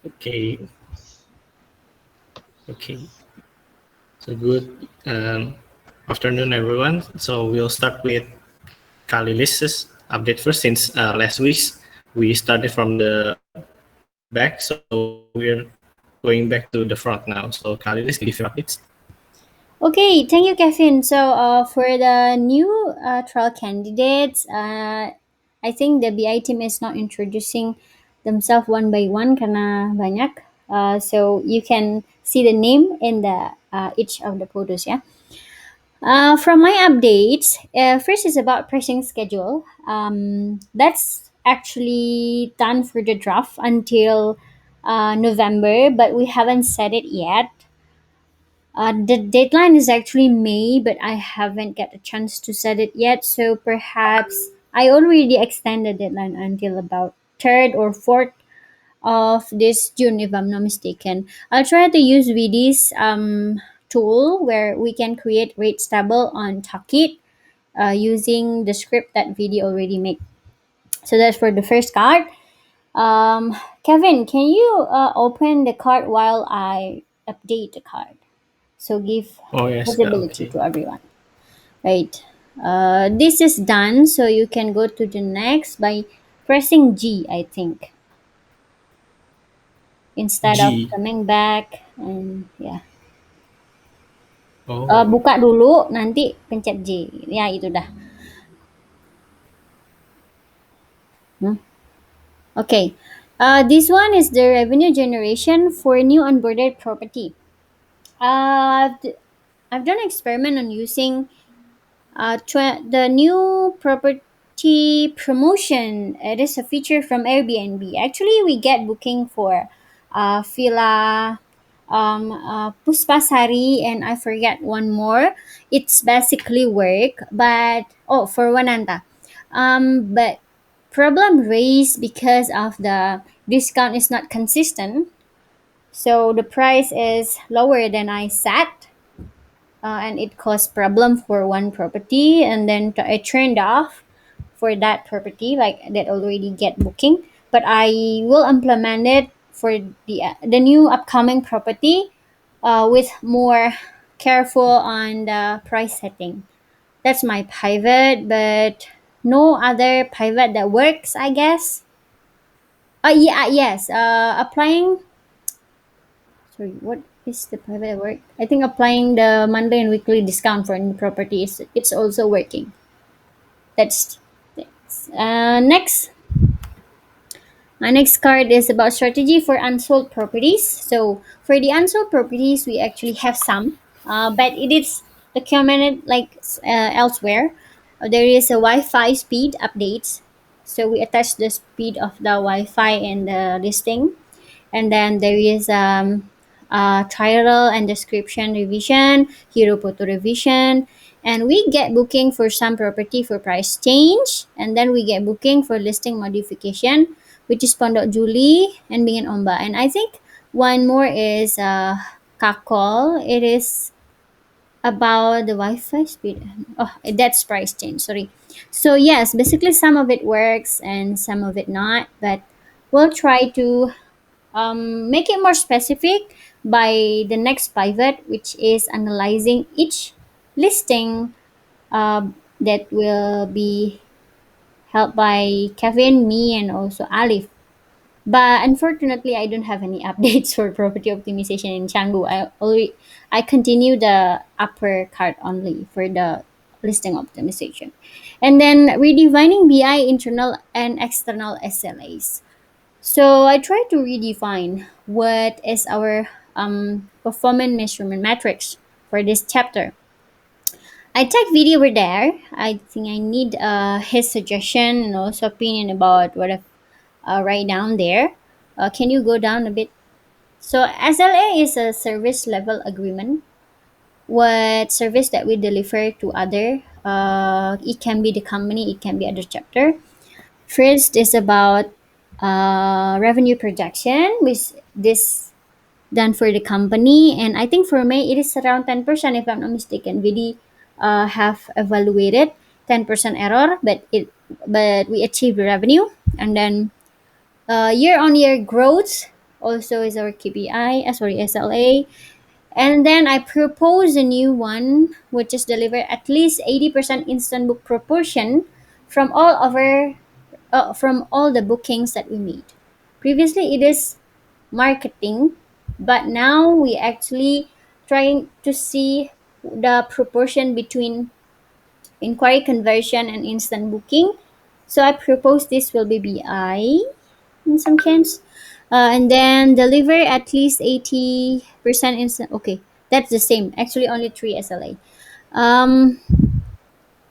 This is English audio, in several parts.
Okay, okay. So good afternoon, everyone. So we'll start with Kalilis's update first, since last week we started from the back, so we're going back to the front now. So Kalilis, give your updates. Okay, thank you, Kevin. So, for the new trial candidates, I think the BI team is not introducing themselves one by one karena banyak. So you can see the name in the each of the photos. Yeah. From my updates, first is about pricing schedule. That's actually done for the draft until November, but we haven't set it yet. The deadline is actually May, but I haven't got a chance to set it yet. So perhaps I already extended the deadline until about 3rd or 4th of this June, if I'm not mistaken. I'll try to use VD's tool where we can create rates table on Talkit using the script that VD already made. So that's for the first card. Kevin, can you open the card while I update the card? So give Oh yes, visibility okay. to everyone, right? This is done, so you can go to the next by pressing G, I think, instead of G. coming back. And yeah, Oh, buka dulu, nanti pencet J. Ya, itu dah. Hmm. Okay. This one is the revenue generation for new onboarded property. I've done experiment on using the new property promotion. It is a feature from Airbnb. Actually, we get booking for Villa, Puspasari, and I forget one more. It's basically work, but oh, for Wananta. But problem raised because of the discount is not consistent. So the price is lower than I set, and it caused problem for one property, and then I turned off for that property like that already get booking, but I will implement it for the new upcoming property with more careful on the price setting. That's my pivot, but no other pivot that works, I guess. Yes, applying, sorry, what is the private work? I think applying the monthly and weekly discount for new properties, it's also working. That's next. My next card is about strategy for unsold properties. So for the unsold properties, we actually have some, but it is documented like elsewhere. There is a Wi-Fi speed updates. So we attach the speed of the Wi-Fi in the listing, and then there is title and description revision, hero photo revision, and we get booking for some property for price change, and then we get booking for listing modification, which is Pondok Juli and Bingin Omba. And I think one more is Kakol. It is about the Wi-Fi speed. Oh, that's price change. Sorry. So yes, basically some of it works and some of it not, but we'll try to make it more specific by the next pivot, which is analyzing each listing that will be helped by Kevin, me, and also Alif. But unfortunately, I don't have any updates for property optimization in Canggu. I continue the upper card only for the listing optimization, and then redefining BI internal and external SLAs. So I try to redefine what is our performance measurement metrics for this chapter. I tag video over there. I think I need his suggestion and also opinion about what I've write down there. Can you go down a bit? So SLA is a service level agreement. What service that we deliver to other? It can be the company, it can be other chapter. First is about revenue projection, which this done for the company, and I think for me it is around 10%, if I'm not mistaken. VD have evaluated 10% error, but we achieved the revenue, and then year on year growth also is our KPI, sorry, SLA. And then I propose a new one, which is deliver at least 80% instant book proportion from from all the bookings that we made. Previously, it is marketing, but now we actually trying to see the proportion between inquiry conversion and instant booking. So I propose this will be BI in some case. And then deliver at least 80% instant. Okay, that's the same. Actually, only three SLA. Um,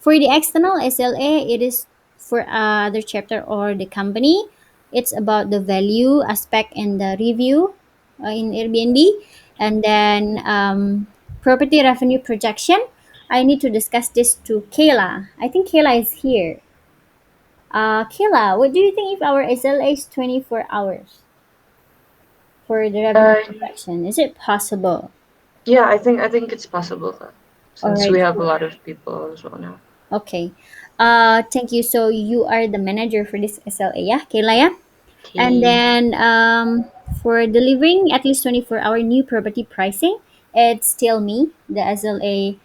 for the external SLA, it is for other chapter or the company. It's about the value aspect and the review in Airbnb. And then property revenue projection. I need to discuss this to Kayla. I think Kayla is here. Kayla, what do you think if our SLA is 24 hours for the revenue Uh, projection? Is it possible? yeah, I think it's possible All since we right. have a lot of people as well now. Okay. Thank you. So you are the manager for this SLA, yeah, Kayla, yeah? And Okay. then for delivering at least 24-hour new property pricing, it's still me, the SLA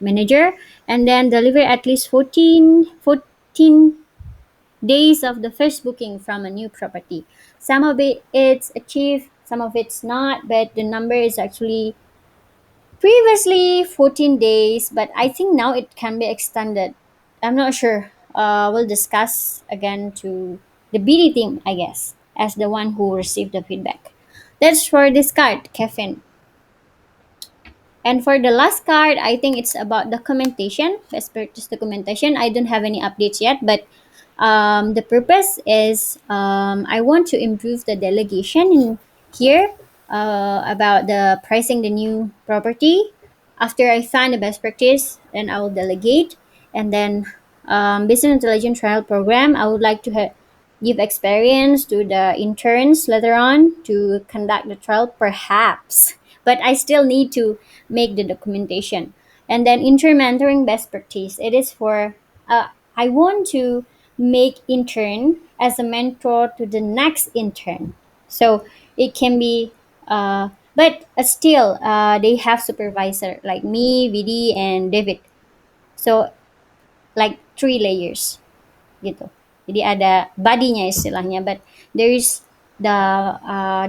manager. And then deliver at least 14 days of the first booking from a new property. Some of it it's achieved, some of it's not, but the number is actually previously 14 days, but I think now it can be extended. I'm not sure. We'll discuss again to the BD team, I guess, as the one who received the feedback. That's for this card, Kevin. And for the last card, I think it's about documentation, best practice documentation. I don't have any updates yet, but the purpose is I want to improve the delegation in here about the pricing the new property. After I find the best practice, then I will delegate. And then business intelligence trial program, I would like to give experience to the interns later on to conduct the trial, perhaps. But I still need to make the documentation. And then intern mentoring best practice. It is for I want to make intern as a mentor to the next intern. So it can be but still they have supervisor like me, VD, and David. So like three layers gitu. Jadi ada body-nya istilahnya, but there is the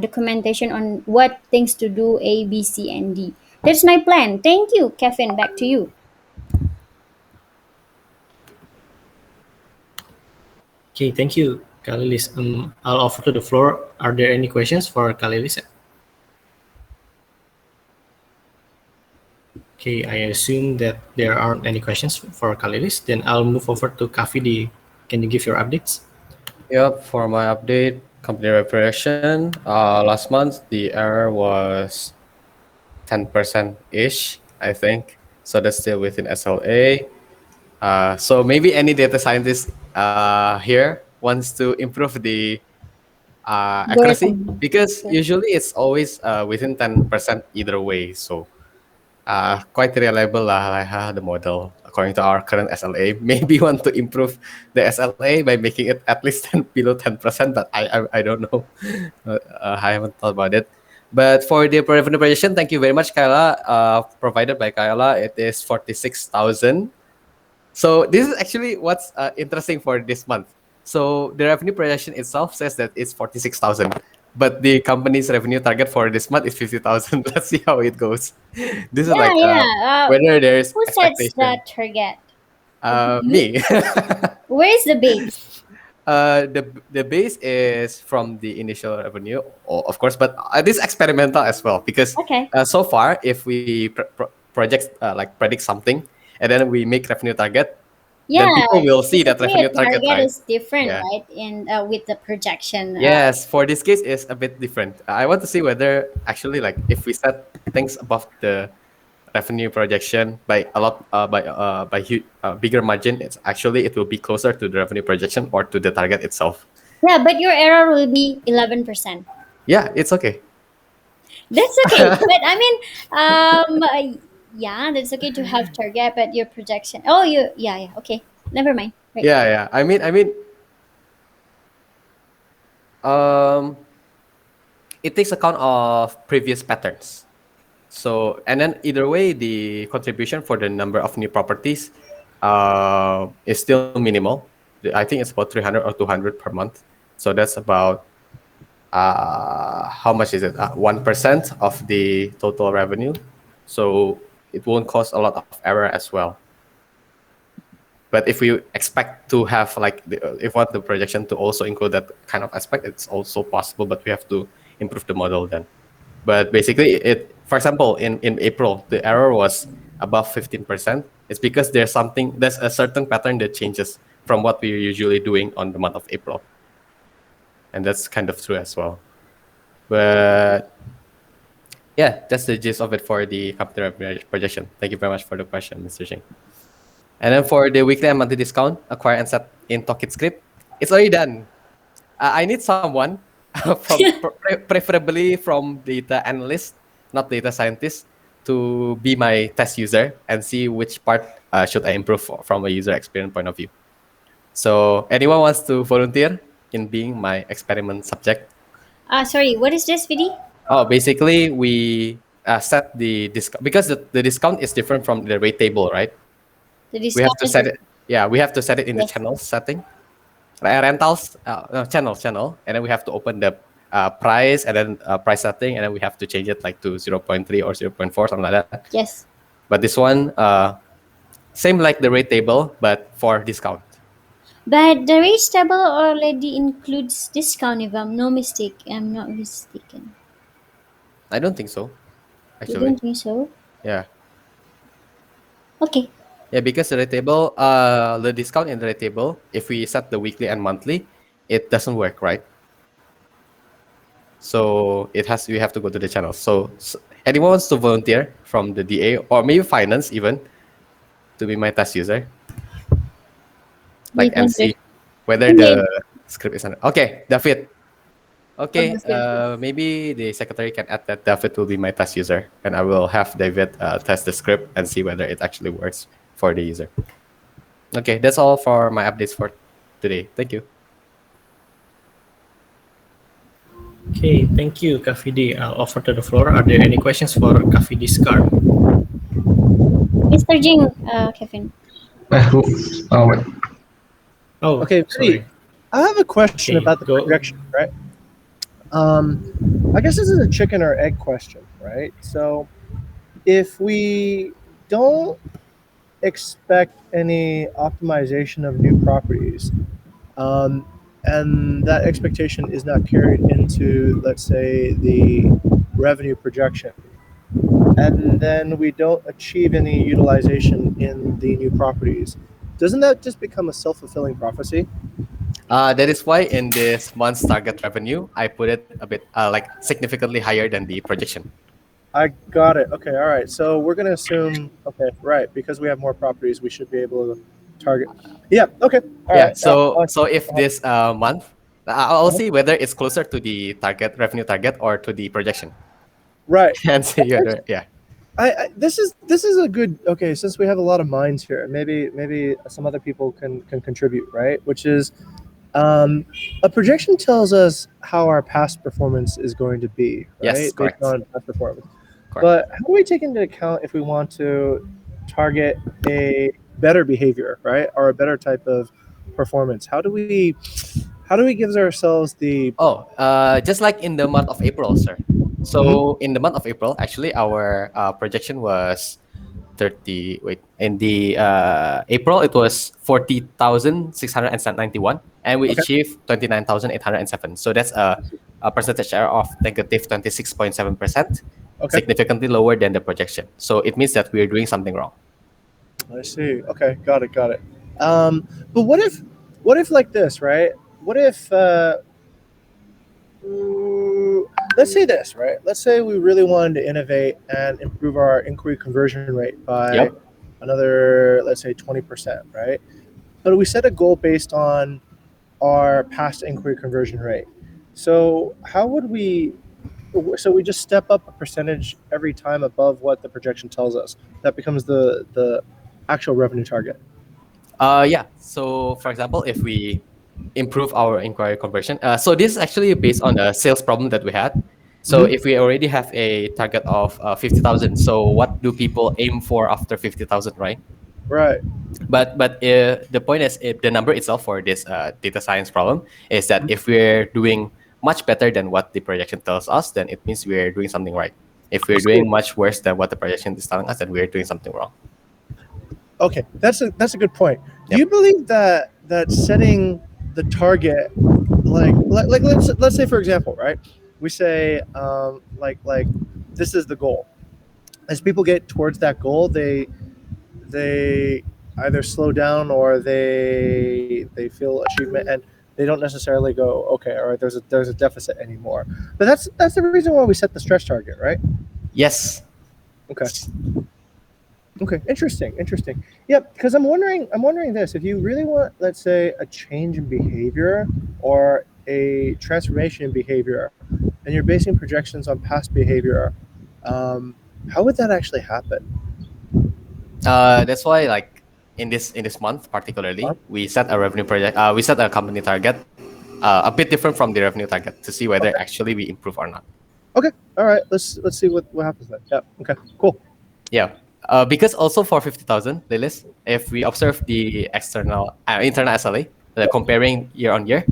documentation on what things to do A, B, C, and D. That's my plan. Thank you, Kevin. Back to you. Okay, thank you, Kalilis. I'll offer to the floor. Are there any questions for Kalilis? Okay, I assume that there aren't any questions for Kalilis. Then I'll move over to Kafidi. Can you give your updates? Yep, for my update, company reparation, last month the error was 10% ish, I think. So that's still within SLA. So maybe any data scientist here wants to improve the accuracy Algorithm. because Okay. usually it's always within 10% either way. So quite reliable lah, like, the model according to our current SLA. Maybe want to improve the SLA by making it at least 10, below 10%, but I don't know. I haven't thought about it. But for the revenue projection, thank you very much, Kyla. Provided by Kyla, it is 46,000. So this is actually what's interesting for this month. So the revenue projection itself says that it's 46,000, but the company's revenue target for this month is 50,000. Let's see how it goes. This is Yeah, like yeah. whether there's Who sets the expectation. target? Is it you? Me. Where is the base? The base is from the initial revenue, of course, but this is experimental as well because Okay. so far, if we project like predict something and then we make revenue target, then Yeah, people will see that typically a revenue target, target right? is different, Yeah. right? In with the projection. Yes, for this case is a bit different. I want to see whether actually like if we set things above the revenue projection by a lot bigger margin, it's actually it will be closer to the revenue projection or to the target itself. Yeah, but your error will be 11%. Yeah, it's okay. That's okay. But I mean, yeah, that's okay to have target, but your projection. Oh, yeah, yeah. Okay, never mind. Right. Yeah. I mean, um, it takes account of previous patterns. So, and then either way, the contribution for the number of new properties is still minimal. I think it's about 300 or 200 per month. So that's about how much is it? 1% of the total revenue. So it won't cause a lot of error as well. But if we expect to have like if want the projection to also include that kind of aspect, it's also possible. But we have to improve the model then. But basically, for example, in April, the error was above 15%. It's because there's a certain pattern that changes from what we're usually doing on the month of April. And that's kind of true as well. But yeah, that's the gist of it for the company revenue projection. Thank you very much for the question, Mr. Shing. And then for the weekly and monthly discount, acquire and set in Toolkit script, it's already done. I need someone from preferably from data analyst, not data scientist, to be my test user and see which part should I improve from a user experience point of view. So anyone wants to volunteer in being my experiment subject? Sorry, what is this, Vidi? Oh, basically we set the discount because the discount is different from the rate table, right? The We have discount to is set it. Yeah, we have to set it in the yes. channel setting. Rentals no, channel, and then we have to open the price and then price setting, and then we have to change it like to 0.3 or 0.4, something like that. Yes. But this one same like the rate table but for discount. But the rates table already includes discount if I'm not mistaken. I don't think so, You actually. don't think so? Yeah, Okay. because the rate table, the discount in the rate table, if we set the weekly and monthly, it doesn't work, right? So we have to go to the channel. So anyone wants to volunteer from the DA or maybe finance even to be my test user, like, We and can do. see whether Okay. the script is okay. David. Okay, Okay. maybe the secretary can add that David will be my test user, and I will have David test the script and see whether it actually works for the user. Okay, that's all for my updates for today. Thank you. Okay, thank you, Kafidi. I'll offer to the floor. Are there any questions for Kafidi's card? Mr. Jing, Kevin. Wait. Oh, Okay, sorry. I have a question Okay, about the go. projection, right? I guess this is a chicken or egg question, right? So, if we don't expect any optimization of new properties, and that expectation is not carried into, let's say, the revenue projection, and then we don't achieve any utilization in the new properties, doesn't that just become a self-fulfilling prophecy? That is why in this month's target revenue, I put it a bit like significantly higher than the projection. I got it. Okay, all right. So we're gonna assume, okay, right, because we have more properties, we should be able to target. Yeah. Okay. All Yeah. right. So if this month, I'll Uh-huh. see whether it's closer to the target revenue target or to the projection, Right. and see whether yeah. This is a good, okay, since we have a lot of minds here, maybe some other people can contribute, right? Which is a projection tells us how our past performance is going to be, right? Yes, Based correct. on past performance. Correct. But how do we take into account if we want to target a better behavior, right? Or a better type of performance? How do we give ourselves the Oh, just like in the month of April, sir. So in the month of April, actually, our projection was 30. Wait, in the April, it was 40,691, and we okay, achieved 29,807. So that's a percentage error of negative 26.7%, okay? significantly lower than the projection. So it means that we're doing something wrong. I see. Okay, got it. But what if like this, right? What if let's say this, right? Let's say we really wanted to innovate and improve our inquiry conversion rate by Yep. another, let's say 20%, right? But we set a goal based on our past inquiry conversion rate. So how would we? So we just step up a percentage every time above what the projection tells us. That becomes the actual revenue target. Yeah. So for example, if we improve our inquiry conversion, so this is actually based on a sales problem that we had. So if we already have a target of 50,000, so what do people aim for after 50,000, right? Right. But the point is, if the number itself for this data science problem is that if we're doing much better than what the projection tells us, then it means we're doing something right. If we're doing much worse than what the projection is telling us, then we're doing something wrong. Okay, that's a good point. Do Yep. you believe that setting the target, like let's say for example, right? We say like this is the goal. As people get towards that goal, they either slow down or they feel achievement and they don't necessarily go, okay, all right, there's a deficit anymore. But that's the reason why we set the stretch target, right? Yes. Okay. Okay, interesting. Yep, because I'm wondering this: if you really want, let's say, a change in behavior or a transformation in behavior, and you're basing projections on past behavior, how would that actually happen? That's why, like in this month particularly, we set a revenue project. We set a company target, a bit different from the revenue target to see whether Okay. actually we improve or not. Okay, all right. Let's see what happens then. Yeah. Okay. Cool. Yeah. Because also for 50,000, Lilis, if we observe the external internal SLA, comparing year on year,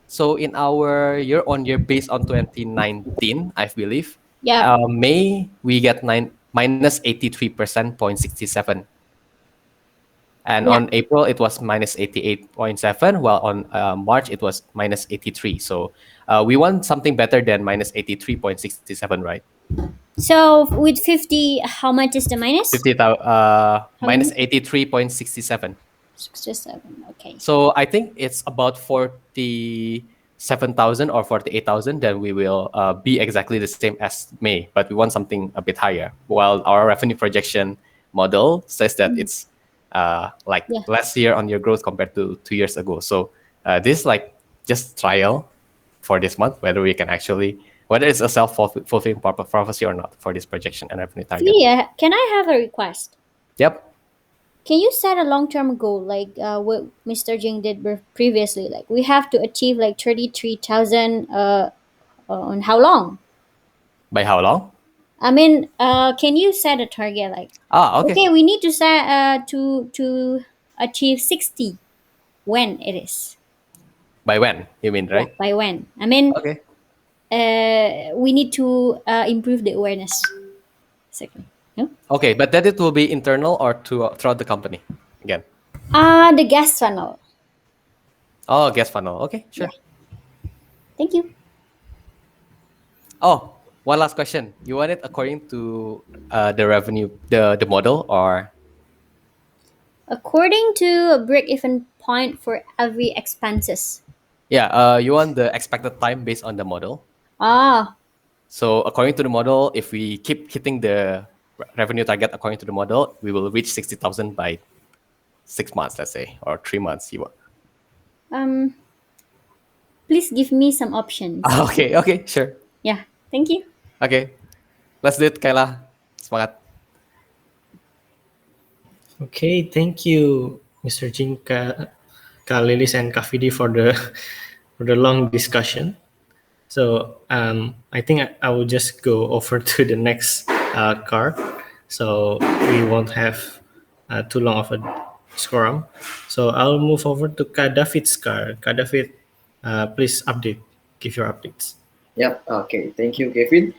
so in our year on year based on 2019, I believe, Yeah. May we get minus 83% 0.67. And Yeah. on April, it was minus 88.7, while on March, it was minus 83. So we want something better than minus 83.67, right? So with 50, how much is the minus? 50,000, How minus many? 83.67. 67. Okay. So I think it's about 47,000 or 48,000. Then we will be exactly the same as May, but we want something a bit higher. While our revenue projection model says that it's like Yeah. less year on year growth compared to 2 years ago. So this is like just trial for this month, whether we can actually, whether it's a self-fulfilling prophecy or not for this projection and revenue target. Thea, can I have a request? Yep. Can you set a long-term goal like what Mr. Jing did previously? Like we have to achieve like 33,000 on how long? By how long? I mean, can you set a target like Okay. okay, we need to set to achieve 60 when it is? By when? You mean, Yeah, right? by when? I mean, Okay. we need to improve the awareness. Exactly. No? Okay, but that it will be internal or throughout the company again. The gas funnel. Oh, guest funnel. Okay, Yeah. sure. Thank you. Oh, one last question. You want it according to the revenue, the model, or According to a break-even point for every expenses. yeah, you want the expected time based on the model. Ah, So according to the model, if we keep hitting the revenue target according to the model, we will reach 60,000 by 6 months, let's say, or 3 months. You want? um, please give me some options. Okay, okay, sure. Yeah, thank you. Okay, let's do it, Kayla. Semangat. Okay, thank you, Mr. Jin, Kalilis, and Kafidi for the for the long discussion. So I think I will just go over to the next card, so we won't have too long of a scrum. So I'll move over to David's card. David, please give your updates. Yep. Okay. Thank you, Kevin.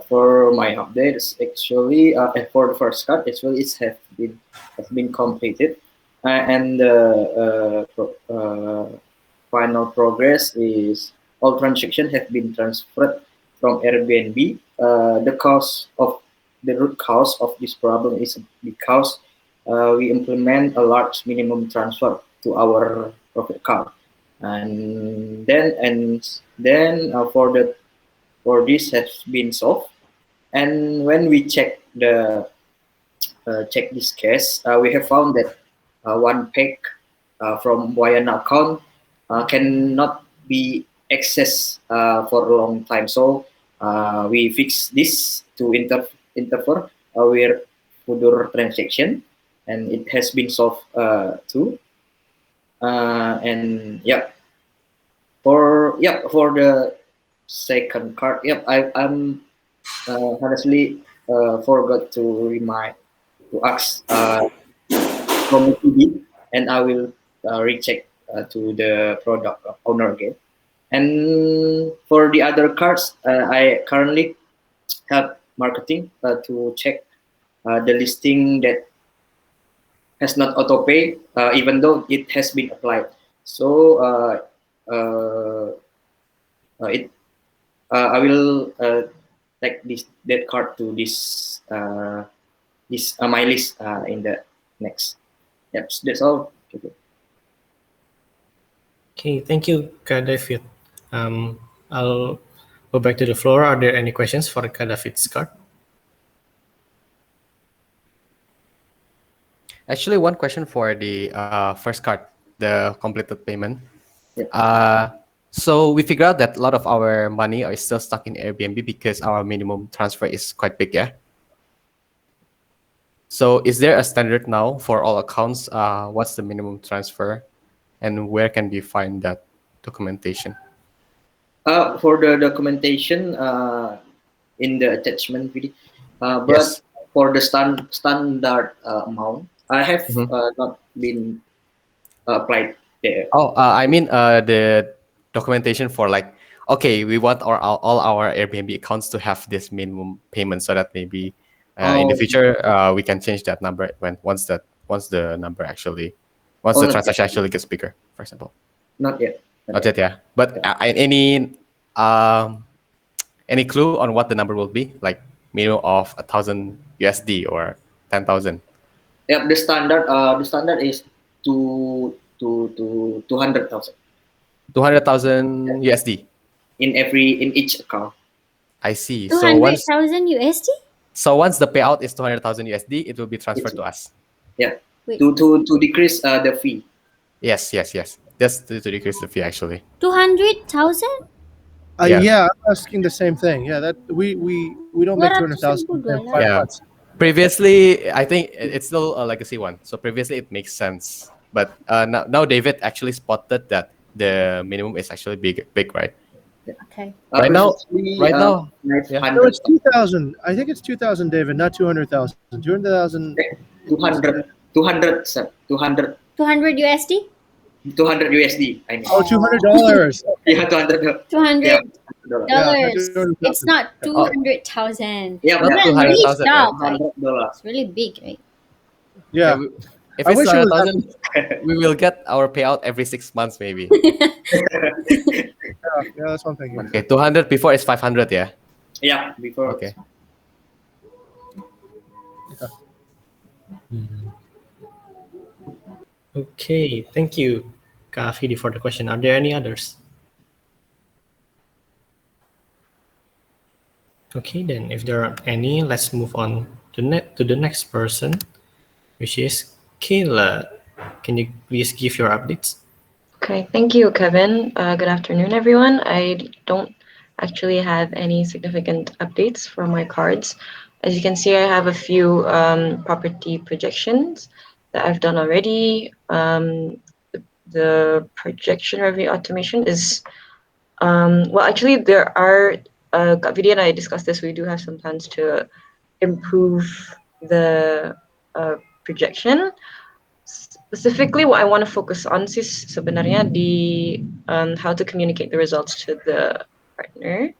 For my updates, actually, for the first card, actually, has been completed, and the final progress is all transactions have been transferred from Airbnb. The root cause of this problem is because we implement a large minimum transfer to our profit card, and then for this has been solved. And when we check this case, we have found that one peg from Wayana account cannot be accessed for a long time. So we fix this to interfere with further transaction, and it has been solved too. And yeah, for the second card. Yep, I'm honestly forgot to remind to ask from TV, and I will recheck to the product owner again. And for the other cards, I currently help marketing to check the listing that has not auto pay, even though it has been applied. So uh, it I will take this that card to this my list in the next. Yep, that's all. Okay. Okay, thank you, Kak David. I'll go back to the floor. Are there any questions for Kak David's card? Actually, one question for the first card, the completed payment. Yeah. So we figured out that a lot of our money is still stuck in Airbnb because our minimum transfer is quite big, yeah? So is there a standard now for all accounts? What's the minimum transfer, and where can we find that documentation? For the documentation in the attachment video, but Yes. for the standard amount, I have Mhm. not been applied there. Oh, I mean the documentation for like, okay, we want all our Airbnb accounts to have this minimum payment so that maybe in the Oh, future we can change that number once the number actually once oh, the not yet. transaction actually gets bigger, for example. Not yet. Not yet, yeah. But any clue on what the number will be? Like minimum of 1,000 USD or 10,000? Yeah, the standard is to 200,000 200,000 USD. in each account. I see. Two hundred thousand USD. So once the payout is 200,000 USD, it will be transferred to us. Yeah, Wait, to decrease the fee. Yes. That's to decrease the fee actually. 200,000. Yeah. Yeah, I'm asking the same thing. Yeah, that we don't make 200,000 200,000 within dollars. 5 Yeah. months. Previously, I think it's still a legacy one. So previously, it makes sense. But now David actually spotted that the minimum is actually big, right? Okay. Right now, Previously, yeah. No, 500, it's 2,000. I think it's 2,000, David, not 200,000. 200,000. 200, 200, sir, 200, 200 USD. 200 USD. I mean, Oh, $200. yeah, 200. Yeah, $200. $200. Yeah, not It's 200,000. not 200,000. Yeah, Not yeah, I'm really 200,000, right? shocked. Like, $100. it's really big, right? Yeah. If I it's wish it was 200,000, we will get our payout every 6 months, maybe. Yeah, that's one thing. Okay, 200 before is 500, yeah. Yeah, before. Okay. Okay, thank you, Kak Fidi, for the question. Are there any others? Okay, then if there aren't any, let's move on to the next person, which is Kayla. Can you please give your updates? Okay, thank you, Kevin. Good afternoon, everyone. I don't actually have any significant updates for my cards. As you can see, I have a few property projections that I've done already. The projection revenue automation is, well, actually, there are, Vidya and I discussed this, we do have some plans to improve the projection. Specifically, what I want to focus on is sebenarnya di how to communicate the results to the partner,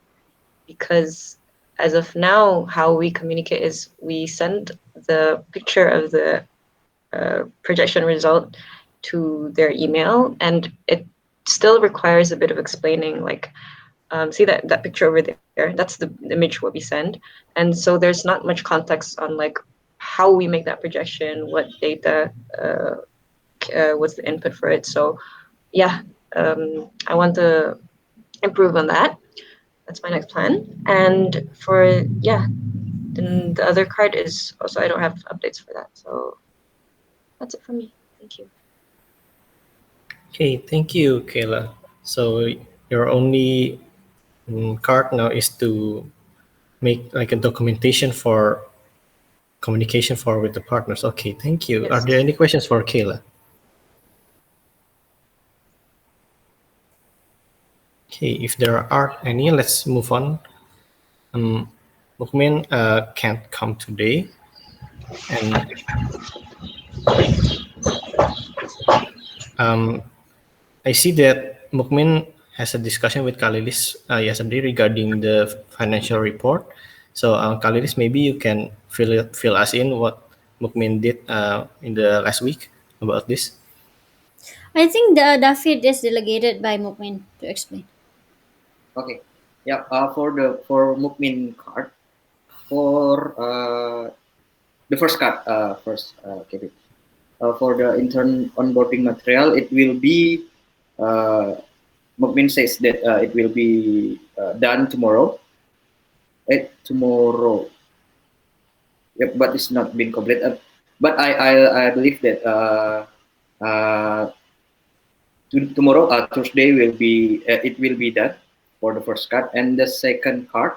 because as of now, how we communicate is we send the picture of the projection result to their email, and it still requires a bit of explaining, like see that picture over there, that's the image what we send, and so there's not much context on like how we make that projection, what data what's the input for it. So yeah, I want to improve on that. That's my next plan. And for then the other card is also, I don't have updates for that. So that's it for me. Thank you. Okay, thank you, Kayla. So your only card now is to make like a documentation for communication for with the partners. Okay, thank you. Yes. Are there any questions for Kayla? Okay, if there aren't any, let's move on. Mukmin can't come today, and I see that Mukmin has a discussion with Kalilis yesterday regarding the financial report. So, Kalilis, maybe you can fill us in what Mukmin did in the last week about this. I think the David is delegated by Mukmin to explain. Okay. Yeah. For Mukmin card, for the first card, first, Kevin. For the intern onboarding material, it will be. Mukmin says that it will be done tomorrow. Tomorrow. Yep, but it's not been complete. But I believe that uh, tomorrow, Thursday, will be it will be done for the first card, and the second card,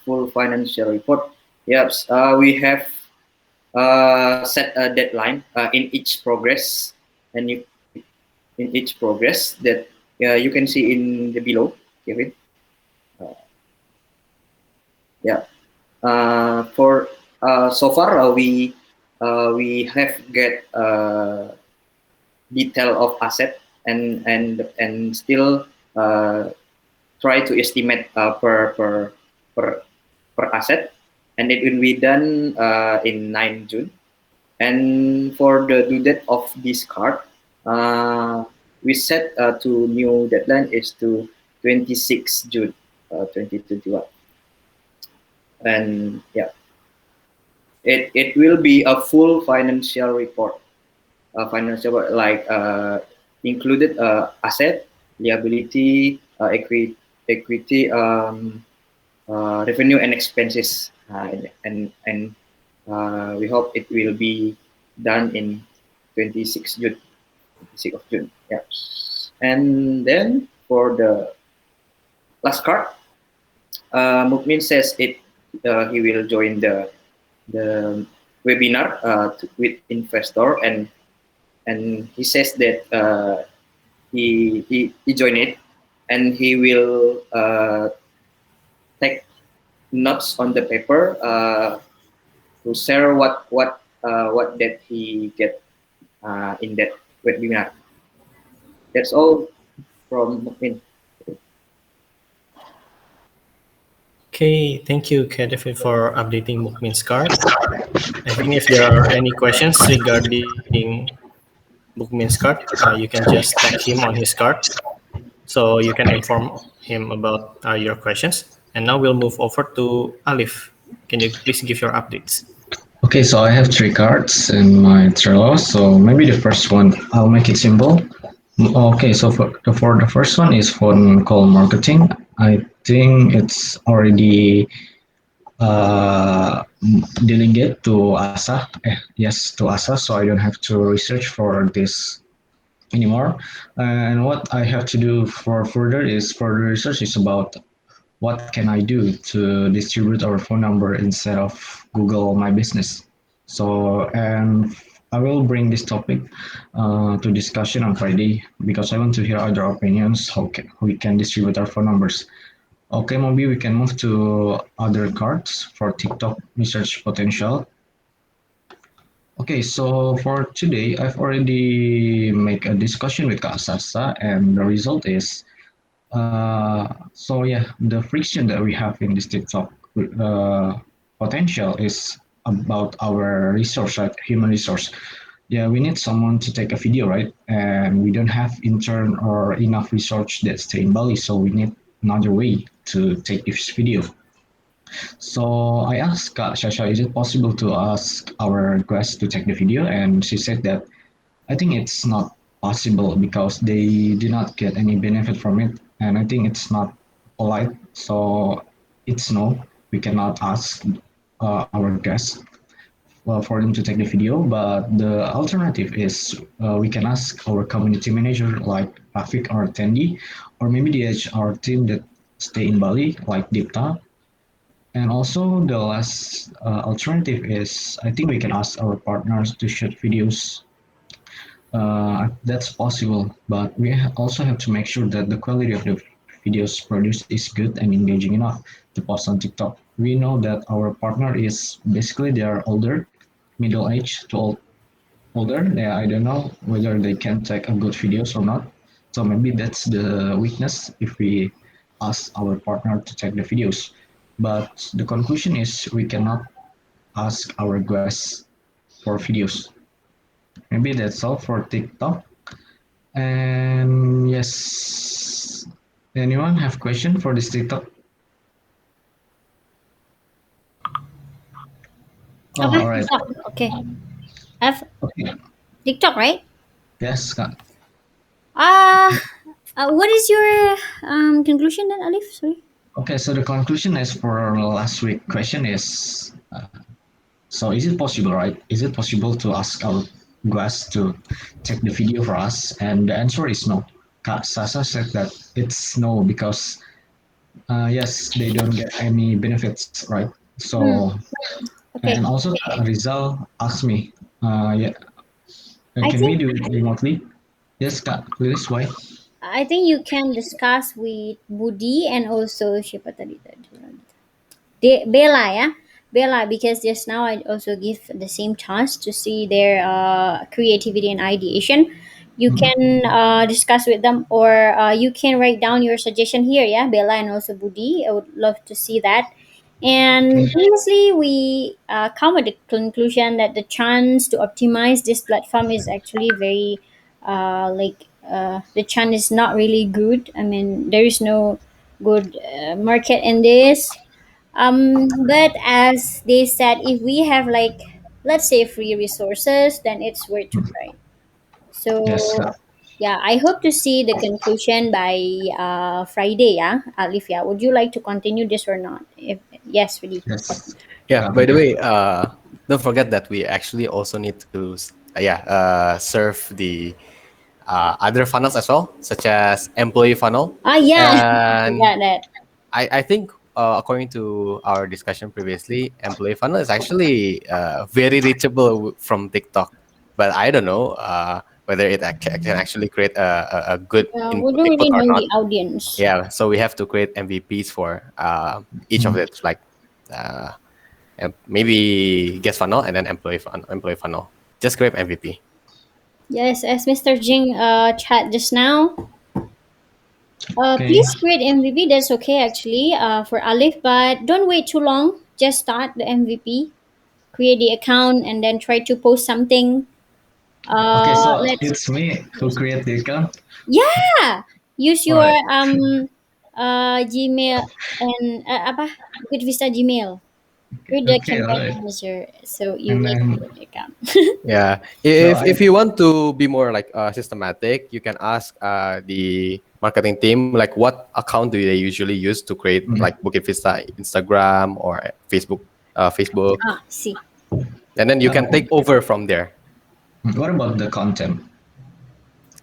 full financial report. Yes, we have set a deadline in each progress, and in each progress that you can see in the below, Kevin. Yeah. For so far, we have get detail of asset and still try to estimate per asset, and it will be done in 9 June. And for the due date of this card, we set to new deadline is to 26 June 2021. And yeah, it will be a full financial report. Like included asset, liability, equity, revenue and expenses, and we hope it will be done in 26 June. 26 of June. Yeah. And then for the last card, Mukmin says he will join the webinar with investor, and he says that he joined it, and he will take notes on the paper to share what that he get in that webinar. That's all from Mukmin. Okay, thank you, Kevin, for updating Mukmin's card. I think if there are any questions regarding Mukmin's card, you can just tag him on his card, so you can inform him about your questions. And now we'll move over to Alif. Can you please give your updates? Okay, so I have three cards in my Trello. So maybe the first one, I'll make it simple. Okay, so for the first one is phone call marketing. I think it's already delegate to ASA. Yes, to ASA. So I don't have to research for this anymore. And what I have to do for further research is about what can I do to distribute our phone number instead of Google My Business. So, and I will bring this topic to discussion on Friday because I want to hear other opinions how we can distribute our phone numbers. Okay, maybe we can move to other cards for TikTok research potential. Okay, so for today, I've already made a discussion with Kak Sasa, and the result is, so yeah, the friction that we have in this TikTok potential is about our resource, right? Human resource. Yeah, we need someone to take a video, right? And we don't have intern or enough resource that stay in Bali, so we need another way to take this video. So I asked Kak Shasha, is it possible to ask our guest to take the video? And she said that I think it's not possible because they do not get any benefit from it. And I think it's not polite. So it's no, we cannot ask our guests for them to take the video. But the alternative is we can ask our community manager like Rafik or Tendi, or maybe the HR team that stay in Bali like Dipta. And also the last alternative is I think we can ask our partners to shoot videos That's possible, but we also have to make sure that the quality of the videos produced is good and engaging enough to post on TikTok. We know that our partner is basically they are older, middle age to older. Yeah, I don't know whether they can take a good videos or not. So maybe that's the weakness if we ask our partner to take the videos. But the conclusion is we cannot ask our guests for videos. Maybe that's all for TikTok. And yes, anyone have question for this TikTok? Oh, Okay, all right. TikTok. Okay. F Okay. TikTok, right? Yes, Kak. Uh, what is your conclusion then, Alif? Sorry. Okay, so the conclusion is for last week question is so is it possible, right? Is it possible to ask our guests to take the video for us? And the answer is no. Kak Sasa said that it's no because yes, they don't get any benefits, right? Hmm. So and Okay. also Rizal asked me, yeah, I can we think do it remotely? Yes, Kak, please, why? I think you can discuss with Budi and also siapa tadi tadi. Bella, yeah, Bella, because just now I also give the same chance to see their creativity and ideation. You Mhm. can discuss with them, or you can write down your suggestion here, yeah, Bella and also Budi. I would love to see that. And Okay. previously, we come at the conclusion that the chance to optimize this platform is actually very, the chance is not really good. I mean, there is no good market in this, but as they said, if we have like, let's say, free resources, then it's worth to try. Yes, So Kak. yeah, I hope to see the conclusion by Friday. Yeah, Alif. Yeah, would you like to continue this or not? If yes, really. Yes. Yeah. Kak By the Budi. way, don't forget that we actually also need to serve the other funnels as well, such as employee funnel. Ah, yeah, And forgot that. I think according to our discussion previously, employee funnel is actually very reachable from TikTok. But I don't know whether it can actually create a good We don't input really or know not. the audience. Yeah, so we have to create MVPs for each of Mm. it, like uh, maybe guest funnel and then employee funnel. Employee funnel. Just create MVP. Yes, as Mr. Jing chat just now. Okay. Please create MVP. That's okay actually. For Alif, but don't wait too long. Just start the MVP, create the account, and then try to post something. Okay, so Let's it's me who yes. create the account. Yeah. Use All your right. Gmail and apa Bukit Vista Gmail. Create the Okay, all campaign right. manager so you And will then create the account. Yeah, so if you want to be more like systematic, you can ask the marketing team like what account do they usually use to create mm, like Bukit Vista Instagram or Facebook, See. and then you can take over from there. what about the content?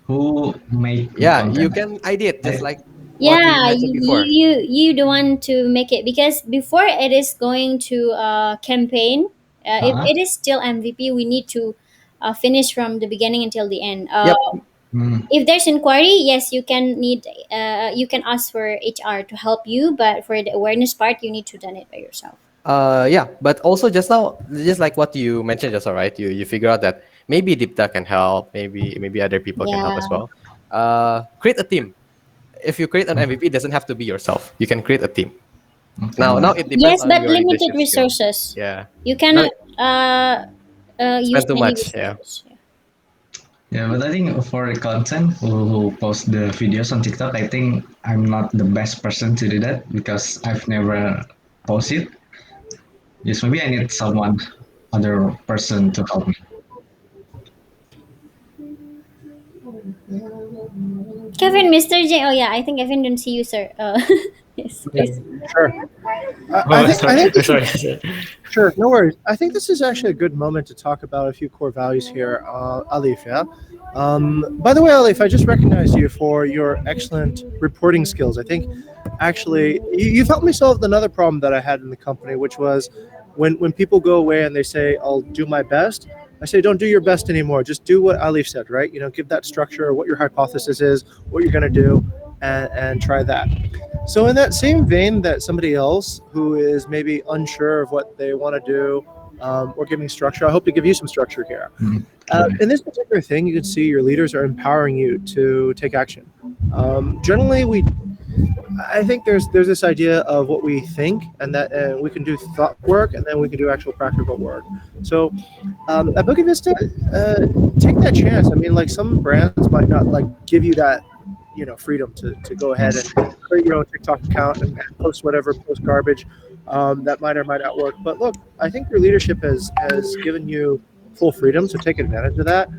Who make the Yeah, you content? can idea it just I, like what we Yeah, mentioned before. you the one to make it because before it is going to campaign. If uh-huh. it is still MVP, we need to finish from the beginning until the end. Yep. Mm, If there's inquiry, yes, you can ask for HR to help you, but for the awareness part, you need to done it by yourself. Yeah, but also just now, just like what you mentioned, just all right. You figure out that maybe Dipta can help, maybe other people can help Yeah. as well. Create a team. If you create an MVP, it doesn't have to be yourself. You can create a team. okay. Now it depends Yes, on but your limited leadership skill. resources. Yeah. You Now cannot use spend too many much. Yeah. resources. Yeah. Yeah, but I think for the content who post the videos on TikTok, I think I'm not the best person to do that because I've never posted. Yes, maybe I need someone, other person to help me. Kevin, Mr. J. Oh yeah, I think Kevin don't see you, sir. Yes, Yeah, please. sure. Oh, I think this sorry. is sure. No worries. I think this is actually a good moment to talk about a few core values here, Alif. Yeah. By the way, Alif, I just recognized you for your excellent reporting skills. I think actually you've helped me solve another problem that I had in the company, which was when people go away and they say I'll do my best, I say don't do your best anymore. Just do what Alif said, right? Give that structure, what your hypothesis is, what you're going to do, and try that. So, in that same vein, that somebody else who is maybe unsure of what they want to do, or giving structure, I hope to give you some structure here. In this particular thing, you can see your leaders are empowering you to take action. Generally, I think there's this idea of what we think, and that we can do thought work, and then we can do actual practical work. So at Bukit Vista, take that chance. I mean, like some brands might not like give you that, freedom to go ahead and create your own TikTok account and post whatever, post garbage that might or might not work. But look, I think your leadership has given you full freedom, so take advantage of that.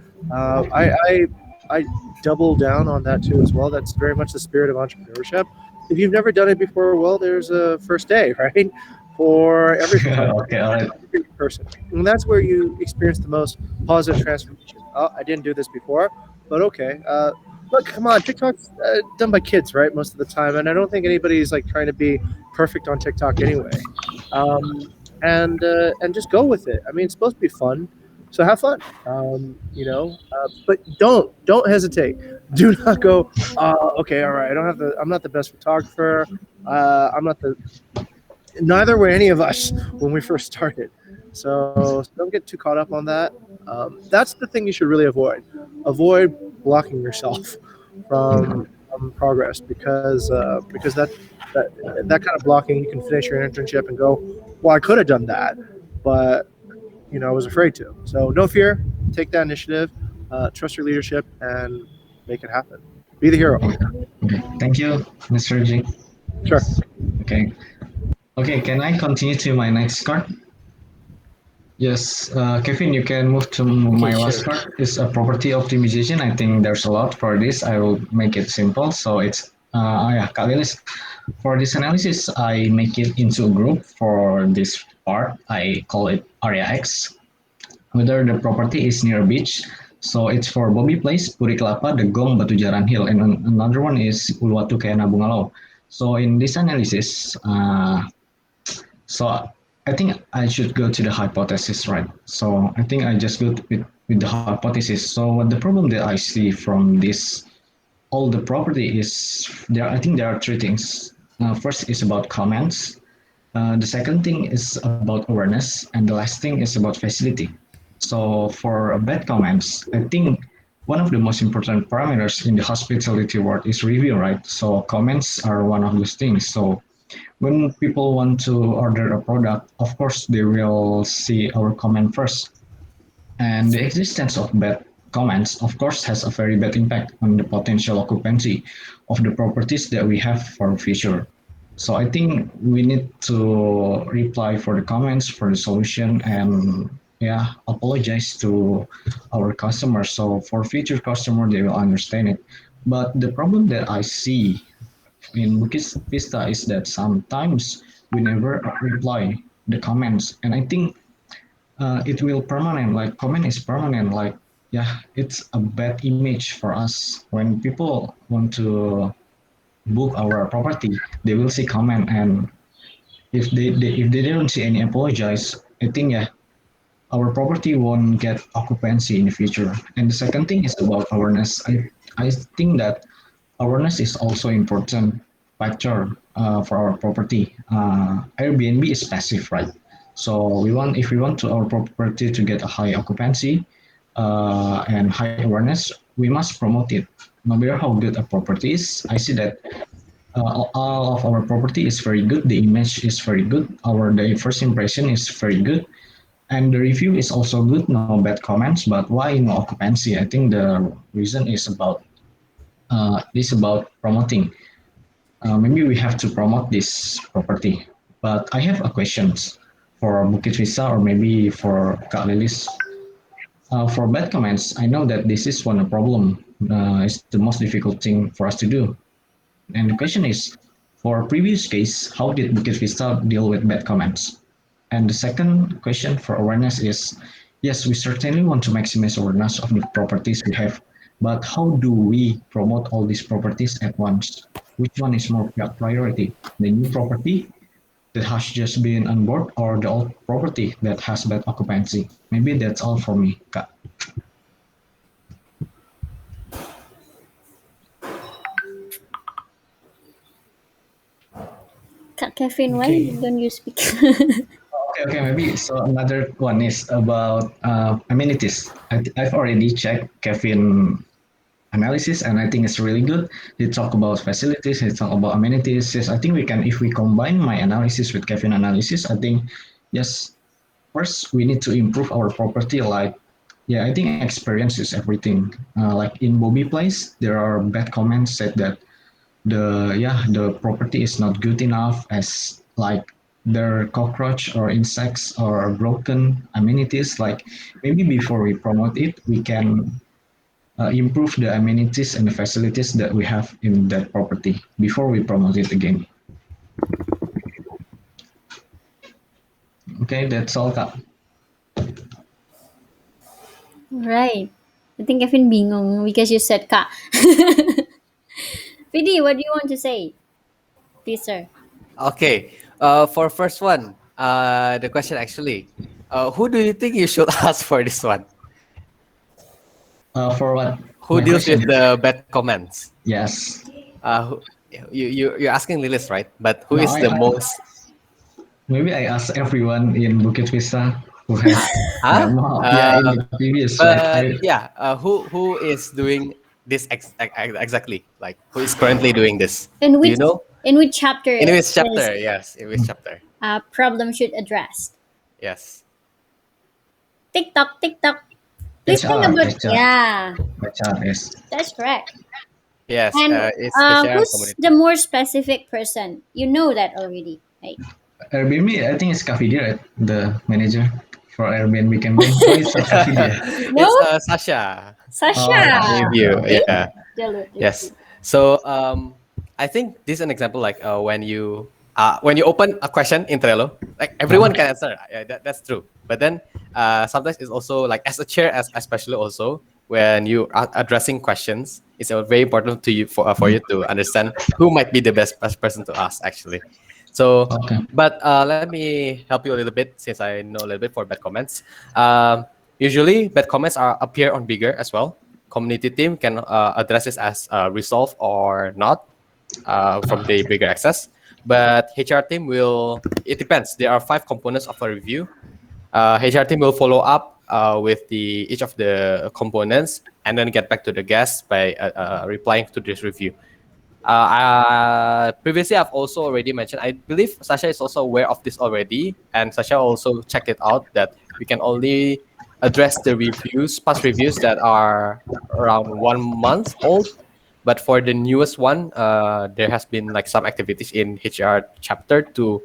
I double down on that too as well. That's very much the spirit of entrepreneurship. If you've never done it before, well, there's a first day, right? For everything, Okay, all right. every person, and that's where you experience the most positive transformation. Oh, I didn't do this before, but okay. Look, come on, TikTok's done by kids, right? Most of the time, and I don't think anybody's like trying to be perfect on TikTok anyway. And just go with it. I mean, it's supposed to be fun, so have fun. But don't hesitate. Do not go. Okay, all right. I'm not the best photographer. I'm not the. Neither were any of us when we first started. So don't get too caught up on that. That's the thing you should really avoid. Avoid blocking yourself from progress because that kind of blocking, you can finish your internship and go, well, I could have done that, but I was afraid to. So no fear, take that initiative, trust your leadership, and make it happen. Be the hero. Okay. Thank you, Mr. G. Sure. Okay. Okay, can I continue to my next card? Yes, Kevin, you can move to my last sure. card. It's a property optimization. I think there's a lot for this. I will make it simple. So it's, yeah, Kak Lilis. For this analysis, I make it into a group. For this part, I call it Area X. Whether the property is near a beach, so it's for Bobby Place, Puri Kelapa, The Gong, Batujaran Hill, and another one is Uluwatu Kena Bungalow. So in this analysis, so I think I should go to the hypothesis, right? So I think I just go with the hypothesis. So the problem that I see from this, all the property is there. I think there are three things. First is about comments. The second thing is about awareness, and the last thing is about facility. So for bad comments, I think one of the most important parameters in the hospitality world is review, right? So comments are one of those things. So when people want to order a product, of course, they will see our comment first. And the existence of bad comments, of course, has a very bad impact on the potential occupancy of the properties that we have for future. So I think we need to reply for the comments, for the solution, and yeah, apologize to our customers. So for future customer, they will understand it. But the problem that I see in Bukit Vista is that sometimes we never reply the comments, and I think it will permanent. Like comment is permanent. Like yeah, it's a bad image for us when people want to book our property. They will see comment, and if they don't see any apologize, I think yeah, our property won't get occupancy in the future. And the second thing is about awareness. I think that awareness is also important factor for our property. Airbnb is passive, right? So if we want to our property to get a high occupancy and high awareness, we must promote it. No matter how good a property is, I see that all of our property is very good. The image is very good. The first impression is very good, and the review is also good. No bad comments. But why no occupancy? I think the reason is about promoting. Maybe we have to promote this property. But I have a questions for Bukit Vista or maybe for Kak Lilis. For bad comments, I know that this is one problem. It's the most difficult thing for us to do. And the question is, for previous case, how did Bukit Vista deal with bad comments? And the second question for awareness is, yes, we certainly want to maximize awareness of the properties we have, but how do we promote all these properties at once? Which one is more priority? The new property that has just been on board or the old property that has bad occupancy. Maybe that's all for me, Kak. Kak Kevin, why Okay. don't you speak? Okay, maybe so. Another one is about amenities. I've already checked Kevin analysis, and I think it's really good. He talk about facilities, he talk about amenities. Yes, I think we can, if we combine my analysis with Kevin analysis, I think yes. First, we need to improve our property. Like, yeah, I think experience is everything. Like in Bobby Place, there are bad comments said that the property is not good enough, as like there are cockroach or insects or broken amenities. Like maybe before we promote it, we can improve the amenities and the facilities that we have in that property before we promote it again. Okay, that's all, Kak. Right. I think Kevin bingung because you said Kak. Vidi, what do you want to say? Please, sir. Okay. For first one, the question actually, who do you think you should ask for this one? For what? Who My deals with question? the bad comments? Yes. Who, you're asking Lilis, right? But who No, is the I most? maybe I ask everyone in Bukit Vista who has Huh? yeah, in the previous, right? But yeah, who is doing this exactly? Like who is currently doing this? In Do you which know? in which chapter In which is chapter? Yes, in which chapter? problem should address? Yes. TikTok, TikTok. Please think HR, about HR, yeah, HR, yes. that's correct. Yes, And it's HR and who's the community. more specific person? You know that already, right? Airbnb, I think it's Kavidi, right? The manager for Airbnb campaign. Oh, it's Kavidi. It's No, Sasha. Oh, Sasha. Review. See, Yeah. Delude. Yes. So I think this is an example like when you open a question in Trello, like everyone can answer. Yeah, that's true. But then sometimes it's also like as a chair, as especially also when you are addressing questions, it's very important to you for you to understand who might be the best person to ask actually. So, okay. but let me help you a little bit since I know a little bit for bad comments. Usually, bad comments are appear on bigger as well. Community team can address this as resolve or not from the bigger access. But HR team will, it depends. There are 5 components of a review. HR team will follow up with each of the components and then get back to the guests by replying to this review. Previously, I've also already mentioned, I believe Sasha is also aware of this already. And Sasha also checked it out that we can only address the reviews, past reviews that are around 1 month old. But for the newest one, there has been like some activities in HR chapter to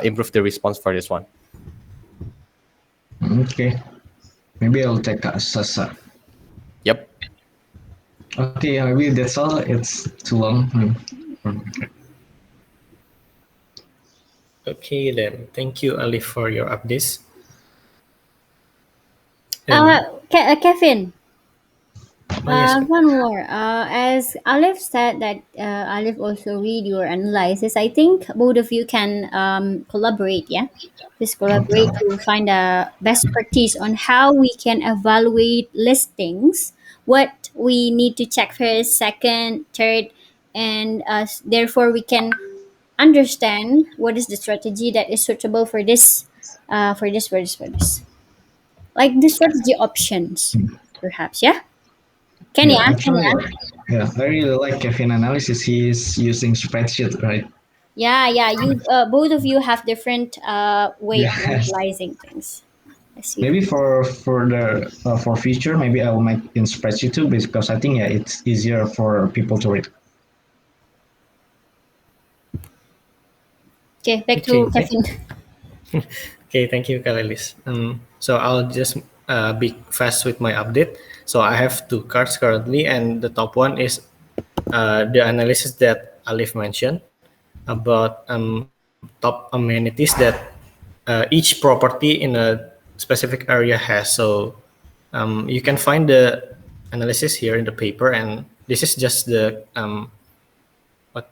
improve the response for this one. Okay. Maybe I'll take Sasa. Yep. Okay, yeah, maybe that's all. It's too long. Okay, then. Thank you, Ali, for your updates. Kevin. Oh, yes. One more. As Aleph said that Aleph also read your analysis. I think both of you can collaborate. Yeah, please collaborate Okay. to find a best practice on how we can evaluate listings. What we need to check first, second, third, and therefore we can understand what is the strategy that is suitable for this, for this. Like the strategy options, perhaps. Yeah. Can Yeah, ya? Can actually, ya? yeah, I really like Kevin analysis. He is using spreadsheet, right? Yeah. You both of you have different way of Yes. analyzing things. I see. Maybe for future, maybe I will make in spreadsheet too, because I think yeah, it's easier for people to read. Okay, back Okay. to Kevin. Okay, thank you, Kalelis. So I'll just be fast with my update. So I have 2 cards currently, and the top one is the analysis that Alif mentioned about top amenities that each property in a specific area has. So you can find the analysis here in the paper, and this is just the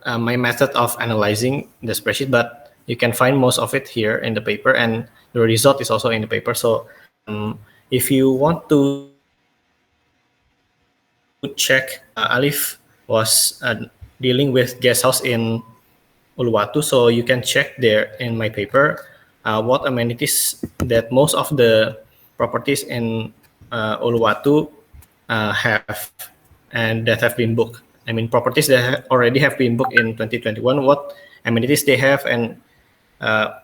my method of analyzing the spreadsheet. But you can find most of it here in the paper, and the result is also in the paper. So if you want to check, Alif was dealing with guest house in Uluwatu, so you can check there in my paper what amenities that most of the properties in Uluwatu have and that have been booked. I mean, properties that already have been booked in 2021, what amenities they have, and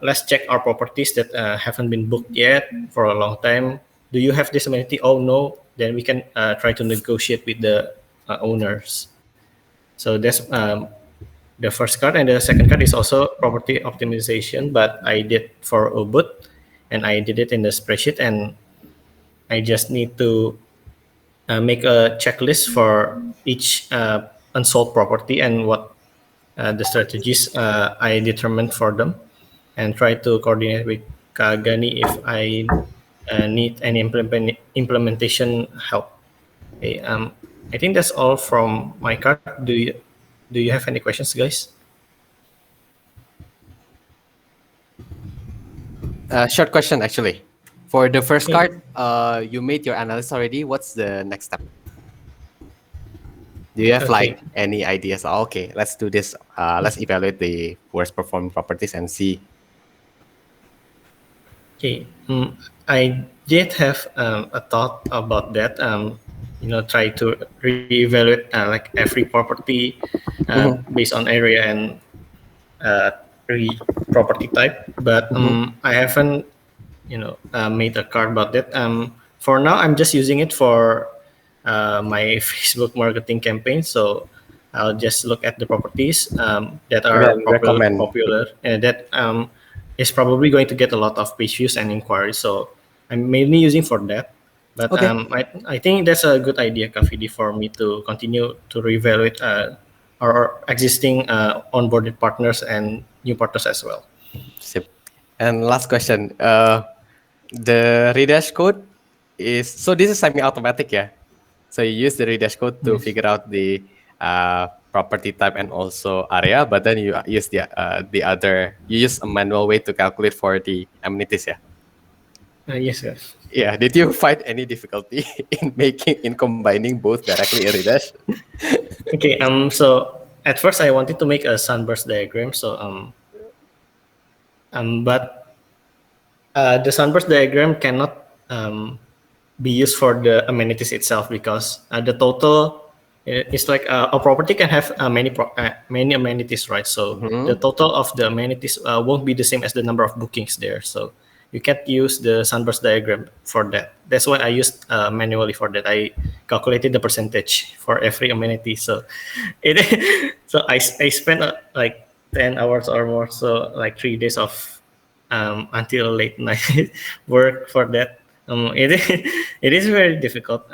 let's check our properties that haven't been booked yet for a long time. Do you have this amenity? Oh no, then we can try to negotiate with the owners. So that's the first card, and the second card is also property optimization, but I did for Ubud, and I did it in the spreadsheet, and I just need to make a checklist for each unsold property and what the strategies I determined for them, and try to coordinate with Kagani if I need any implementation help. Okay, I think that's all from my card. Do you have any questions, guys? Short question actually. For the first Okay. card, you made your analysis already. What's the next step? Do you have Okay. like any ideas? Oh, okay, let's do this. Let's evaluate the worst performing properties and see. Okay, I did have a thought about that. Try to reevaluate like every property based on area and property type, but I haven't made a card about that. For now, I'm just using it for my Facebook marketing campaign. So I'll just look at the properties that are Then recommend. popular, and that is probably going to get a lot of page views and inquiries. So I'm mainly using for that. But Okay. I think that's a good idea, Kafidi, for me to continue to reevaluate our existing onboarded partners and new partners as well. Sip. And last question. The redash code is, so this is semi-automatic, yeah? So you use the redash code to figure out the property type and also area, but then you use the other, you use a manual way to calculate for the amenities, yeah? Yes, yes. Yeah. Did you find any difficulty in combining both directly in redash? Okay. So at first I wanted to make a sunburst diagram. So but the sunburst diagram cannot be used for the amenities itself, because the total is like a property can have many amenities, right? So the total of the amenities won't be the same as the number of bookings there. So you can't use the sunburst diagram for that. That's why I used manually for that. I calculated the percentage for every amenity. So I spent like 10 hours or more, so like 3 days of until late night work for that. It is very difficult.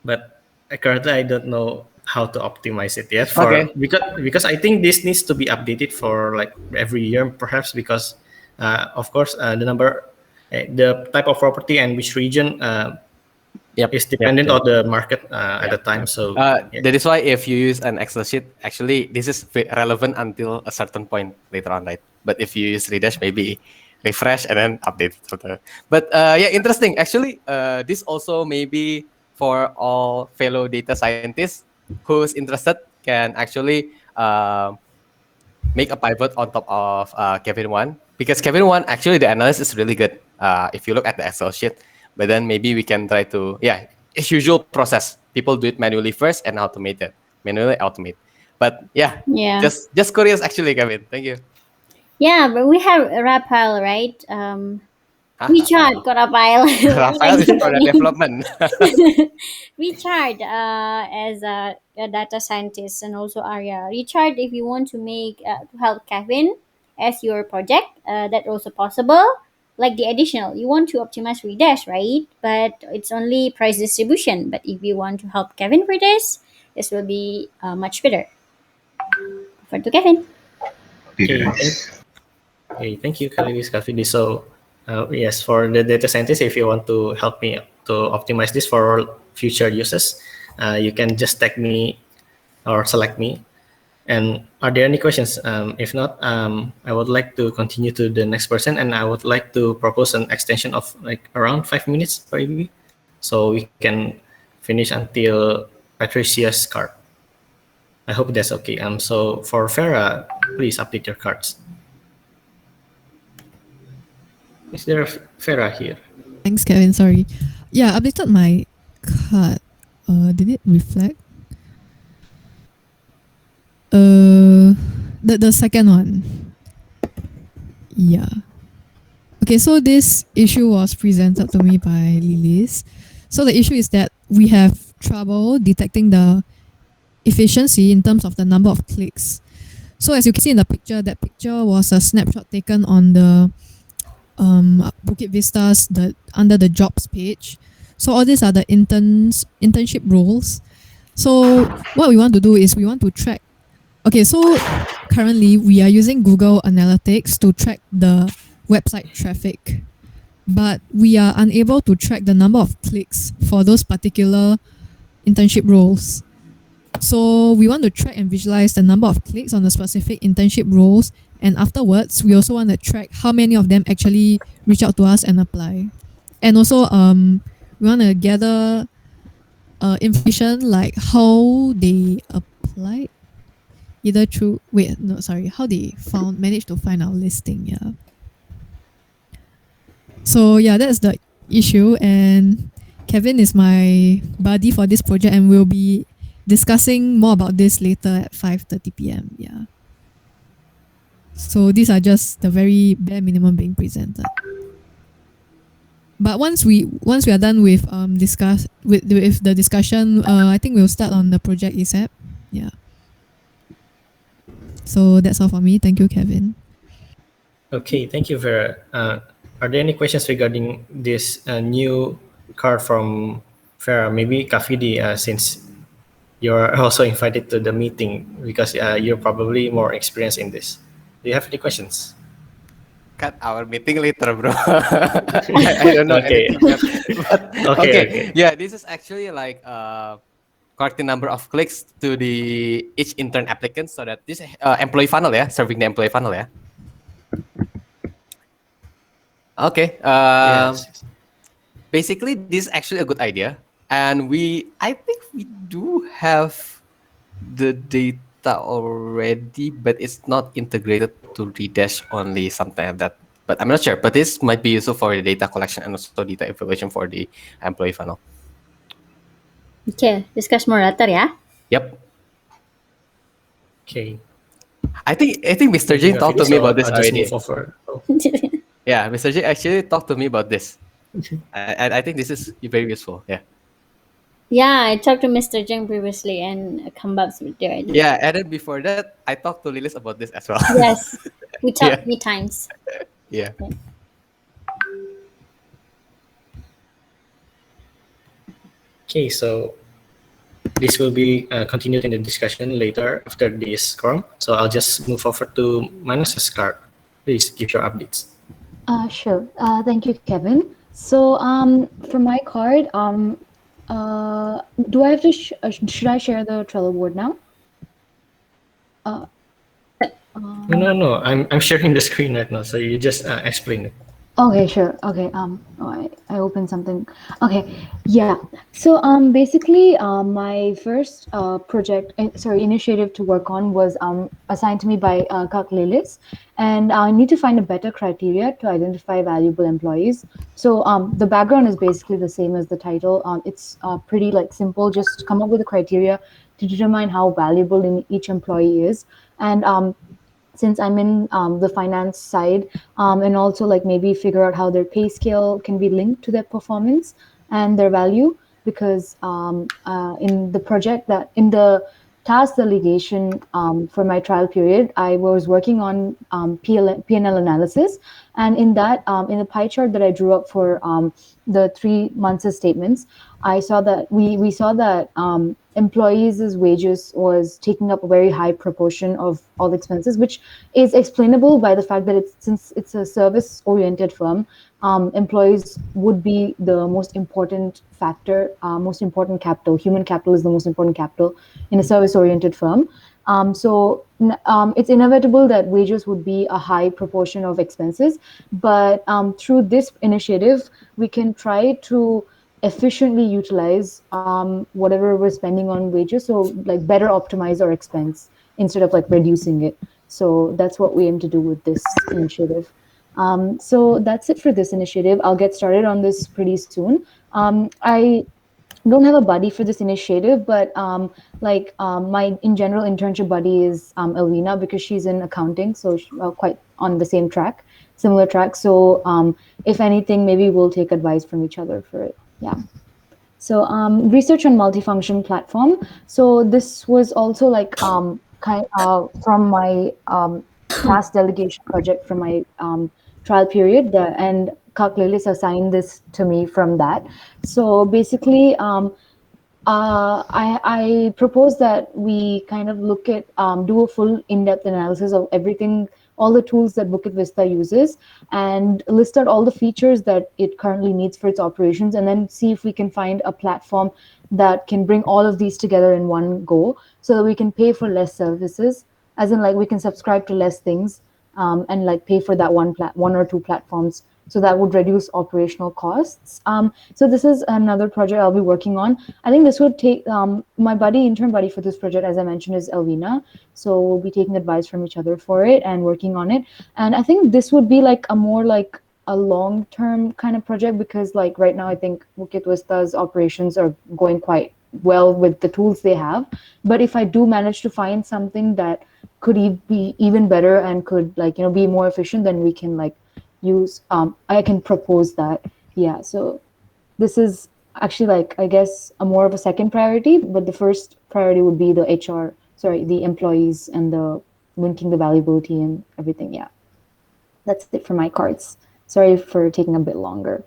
But currently I don't know how to optimize it yet. Okay. Because I think this needs to be updated for like every year, perhaps, because of course the number, the type of property and which region is dependent on the market at the time. So that is why if you use an Excel sheet, actually this is relevant until a certain point later on, right? But if you use redash, maybe refresh and then update further. But yeah, interesting. Actually, this also maybe for all fellow data scientists who's interested can actually make a pivot on top of Kevin One, because Kevin One actually the analysis is really good. If you look at the Excel sheet, but then maybe we can try to, yeah, it's usual process. People do it manually first and automate it. Manually automate. But yeah, Yeah. just curious actually, Kevin. Thank you. Yeah, but we have Raphael, right? Richard got Raphael. Raphael is product development. Richard, as a data scientist and also Arya. Richard, if you want to make to help Kevin as your project, that also possible. Like the additional, you want to optimize redash, right? But it's only price distribution. But if you want to help Kevin for this will be much better. For to Kevin. Okay, thank you, Kalivis Kafidi. So, yes, for the data scientist, if you want to help me to optimize this for future uses, you can just tag me or select me. And are there any questions? If not, I would like to continue to the next person, and I would like to propose an extension of like around 5 minutes maybe, so we can finish until Patricia's card. I hope that's okay. So for Farah, please update your cards. Is there a Farah here? Thanks, Kevin. Sorry. Yeah, I updated my card. Did it reflect? The second one. Yeah. Okay, so this issue was presented to me by Lilis. So the issue is that we have trouble detecting the efficiency in terms of the number of clicks. So as you can see in the picture, that picture was a snapshot taken on the Bukit Vista's under the jobs page. So all these are the internship roles. So what we want to do is we want to track. Okay, so currently we are using Google Analytics to track the website traffic, but we are unable to track the number of clicks for those particular internship roles. So we want to track and visualize the number of clicks on the specific internship roles, and afterwards we also want to track how many of them actually reach out to us and apply. And also we want to gather information like how they applied, either through how they managed to find our listing. Yeah. So yeah, that's the issue, and Kevin is my buddy for this project, and we'll be discussing more about this later at 5:30 p.m. Yeah. So these are just the very bare minimum being presented. But once we are done with with the discussion, I think we'll start on the project ASAP. Yeah. So that's all for me. Thank you, Kevin. Okay, thank you, Vera. Are there any questions regarding this new card from Farah? Maybe Kafidi, since you're also invited to the meeting because you're probably more experienced in this. Do you have any questions? Cut our meeting later, bro. I don't know. Okay. But, Okay. Yeah, this is actually like correct the number of clicks to the each intern applicant, so that this employee funnel, serving the employee funnel, Okay. Yes. Basically, this is actually a good idea, and I think we do have the data already, but it's not integrated to Redash only, something like that. But I'm not sure. But this might be useful for the data collection and also data evaluation for the employee funnel. Okay, discuss more later, yeah? Yep. Okay. I think Mr. J talked to me about this I'll just already. move over. Oh. Yeah, Mr. J actually talked to me about this. I think this is very useful. Yeah. Yeah, I talked to Mr. Jeng previously and come back with their idea. Yeah, and then before that, I talked to Lilis about this as well. Yes, we talked Yeah. many times. Yeah. Okay, so this will be continued in the discussion later after this quorum. So I'll just move over to Manas's card. Please give your updates. Sure. Thank you, Kevin. So, for my card, do I have to? Should I share the Trello board now? No. I'm sharing the screen right now, so you just explain it. Okay, sure. Okay. I opened something. Okay. Yeah. So, basically, my first initiative to work on was assigned to me by Kak Lilis, and I need to find a better criteria to identify valuable employees. So, the background is basically the same as the title. It's pretty simple. Just come up with a criteria to determine how valuable each employee is, and since I'm in the finance side, and also maybe figure out how their pay scale can be linked to their performance and their value, because in the task delegation for my trial period, I was working on P&L analysis, and in that in the pie chart that I drew up for the 3 months' statements, I saw that we saw that employees' wages was taking up a very high proportion of all expenses, which is explainable by the fact that since it's a service-oriented firm, employees would be the most important factor, most important capital. Human capital is the most important capital in a service-oriented firm. It's inevitable that wages would be a high proportion of expenses, but through this initiative, we can try to efficiently utilize whatever we're spending on wages, so like better optimize our expense instead of like reducing it. So that's what we aim to do with this initiative. So that's it for this initiative. I'll get started on this pretty soon. I don't have a buddy for this initiative, but my in general internship buddy is Elvina, because she's in accounting, so quite on the same track, similar track. So if anything, maybe we'll take advice from each other for it. Yeah. So research on multifunction platform. So this was also like from my task delegation project from my trial period, and Calculalis assigned this to me from that. So basically, I propose that we kind of look at do a full in-depth analysis of everything, all the tools that Bukit Vista uses, and list out all the features that it currently needs for its operations, and then see if we can find a platform that can bring all of these together in one go, so that we can pay for less services, as in like we can subscribe to less things, and like pay for that one or two platforms. So that would reduce operational costs. So this is another project I'll be working on. I think this would take my intern buddy for this project, as I mentioned, is Elvina. So we'll be taking advice from each other for it and working on it. And I think this would be like a more like a long-term kind of project, because like right now I think Bukit Vista's operations are going quite well with the tools they have. But if I do manage to find something that could be even better and could like be more efficient, then we can like use I can propose that. Yeah, so this is actually like I guess a more of a second priority, but the first priority would be the employees and the linking the valuability and everything. Yeah, that's it for my cards. Sorry for taking a bit longer.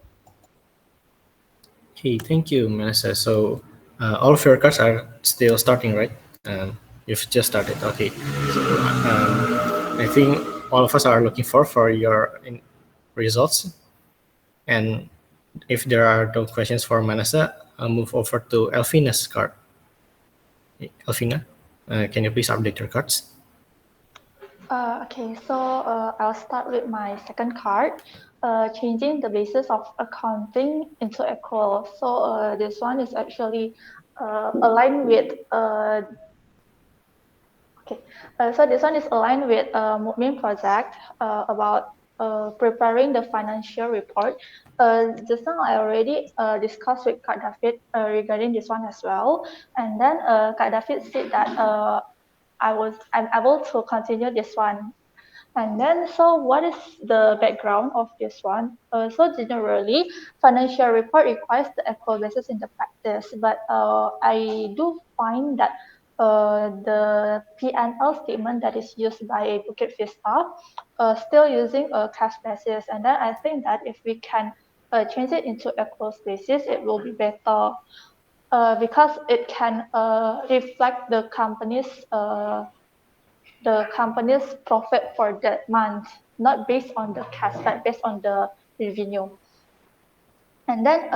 Okay, thank you, Melissa. So all of your cards are still starting, right? You've just started. Okay. So I think all of us are looking for your results. And if there are no questions for Melissa, I'll move over to Elvina's card. Elvina, can you please update your cards? Okay, so I'll start with my second card, changing the basis of accounting into accrual. So this one is actually aligned with so this one is aligned with main project about preparing the financial report. Just now I already discussed with Kak David regarding this one as well, and then Kak David said that I'm able to continue this one. And then, so what is the background of this one? So generally, financial report requires the equal basis in the practice, but I do find that the P&L statement that is used by Bukit Vista still using a cash basis, and then I think that if we can change it into equal basis, it will be better because it can reflect the company's profit for that month, not based on the cash, but based on the revenue. And then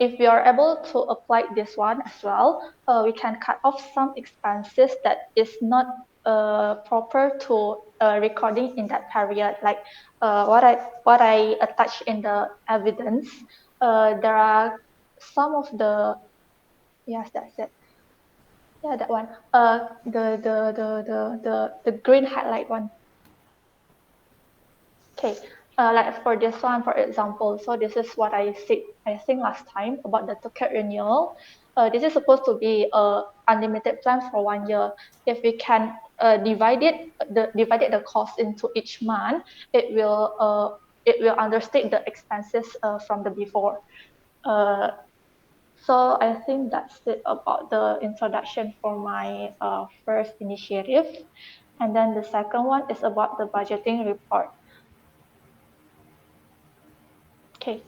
if we are able to apply this one as well, we can cut off some expenses that is not proper to recording in that period. Like what I attached in the evidence, there are some of the, yes, that's it. Yeah, that one. The green highlight one. Okay. Like for this one, for example, so this is what I said, I think last time about the ticket renewal. This is supposed to be a unlimited plan for 1 year. If we can divide the cost into each month, it will understate the expenses from the before. So I think that's it about the introduction for my first initiative. And then the second one is about the budgeting report. Okay.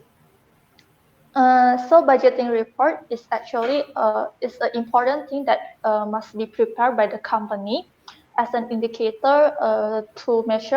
So budgeting report is actually is an important thing that must be prepared by the company as an indicator to measure